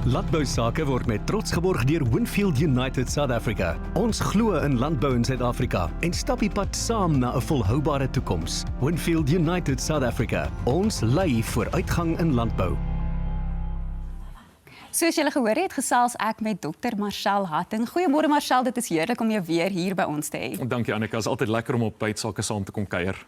Landbou sake word met trots geborg deur Winfield United South Africa. Ons glo in landbou in Suid-Afrika en stap die pad saam na 'n volhoubare toekoms. Winfield United South Africa. Ons lei vooruitgang in landbou. Soos julle gehoor het, gesels ek met Dr. Marcel Hatting. Goeiemôre Marcel, dit is heerlik om jou weer hier by ons te hê. Dankie Annika, is altyd lekker om op bytsake saam te kom kuier.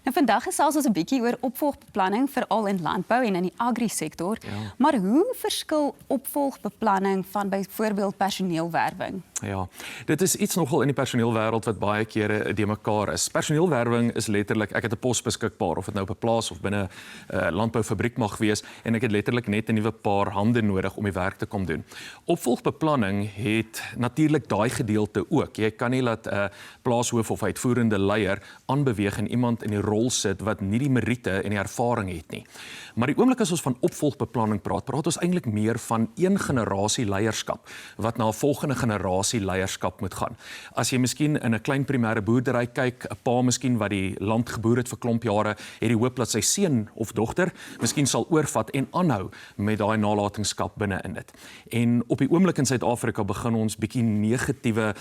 Nou vandag gesels ons 'n bietjie oor opvolgbeplanning, veral in landbou en in die agri-sektor. Ja. Maar hoe verskil opvolgbeplanning van byvoorbeeld personeelwerwing? Ja, dit is iets nogal in die personeelwêreld wat baie kere de mekaar is. Personeelwerwing is letterlik, ek het 'n pos beskikbaar, of dit nou op 'n plaas of binne 'n landboufabriek mag wees, en ek het letterlik net 'n nuwe paar hande nodig om die werk te kom doen. Opvolgbeplanning het natuurlik daai gedeelte ook. Jy kan nie laat 'n plaashoof of uitvoerende leier aanbeweeg en iemand in die rol sit wat nie die meriete en die ervaring het nie. Maar die oomblik as ons van opvolgbeplanning praat ons eintlik meer van een generasie leierskap wat na 'n volgende generasie leierskap moet gaan. As jy miskien in 'n klein primêre boerdery kyk, 'n pa miskien wat die land geboer het vir klomp jare, het die hoop dat sy seun of dogter miskien sal oorvat en aanhou met daai nalatenskap binne in dit. En op die oomblik in Suid-Afrika begin ons bietjie negatiewe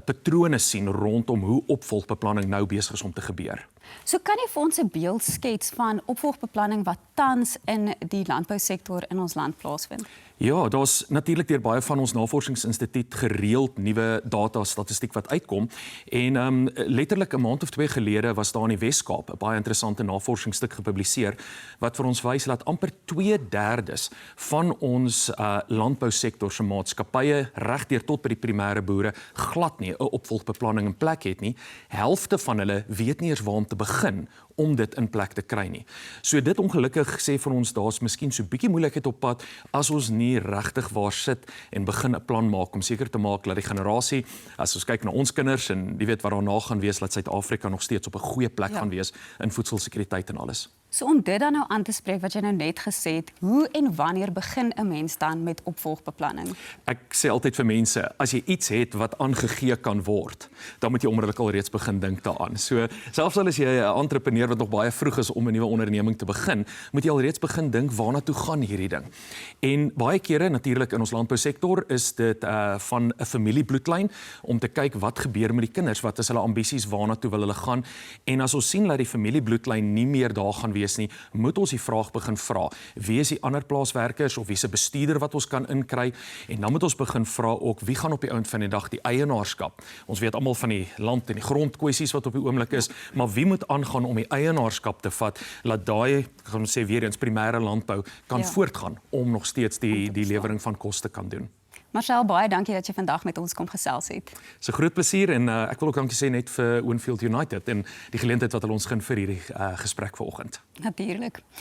patrone sien rondom hoe opvolgbeplanning nou besig is om te gebeur. So kan jy vir ons 'n beeld skets van opvolgbeplanning wat tans in die landbousektor in ons land plaasvind? Ja, daar's natuurlik deur baie van ons navorsingsinstituut gereeld nuwe data statistiek wat uitkom, en letterlik 'n maand of 2 gelede was daar in die Wes-Kaap 'n baie interessante navorsingsstuk gepubliseer wat vir ons wys dat amper 2/3 van ons landbousektor se maatskappye regdeur tot by die primêre boere glad nie 'n opvolgbeplanning in plek het nie. Helfte van hulle weet nie eers waar om te begin om dit in plek te kry nie. So dit ongelukkig sê vir ons daar's miskien so bietjie moeilikheid op pad as ons nie regtig waar sit en begin 'n plan maak om seker te maak dat die generasie, as ons kyk na ons kinders en die weet wat daarna gaan wees, dat Suid-Afrika nog steeds op 'n goeie plek gaan wees in voedselsekuriteit en alles. So om dit dan nou aan te spreek wat jy nou net gesê het, hoe en wanneer begin 'n mens dan met opvolgbeplanning? Ek sê altyd vir mense, as jy iets het wat aangegee kan word, dan moet jy onmiddellik al reeds begin dink daaraan. So selfs al is jy 'n entrepreneur wat nog baie vroeg is om 'n nuwe onderneming te begin, moet jy al reeds begin dink waarna toe gaan hierdie ding. En baie kere natuurlik in ons landbousektor is dit van 'n familiebloedlyn om te kyk wat gebeur met die kinders, wat is hulle ambisies, waarna toe wil hulle gaan. En as ons sien dat die familiebloedlyn nie meer daar gaan wees nie, moet ons die vraag begin vra, wie is die ander plaaswerkers of wie se bestuurder wat ons kan inkry, en dan moet ons begin vra ook wie gaan op die einde van die dag die eienaarskap. Ons weet almal van die land en die grondkwessies wat op die oomblik is, maar wie moet aangaan om die eienaarskap te vat, laat daai, gaan ons sê weer eens, primêre landbou kan voortgaan om nog steeds die lewering van kos te kan doen. Marcel, baie dankie dat jy vandag met ons kom gesels het. Dis 'n groot plesier, en ek wil ook dankie sê net vir Winfield United en die geleentheid wat hulle ons gun vir hierdie gesprek vanoggend. Natuurlik.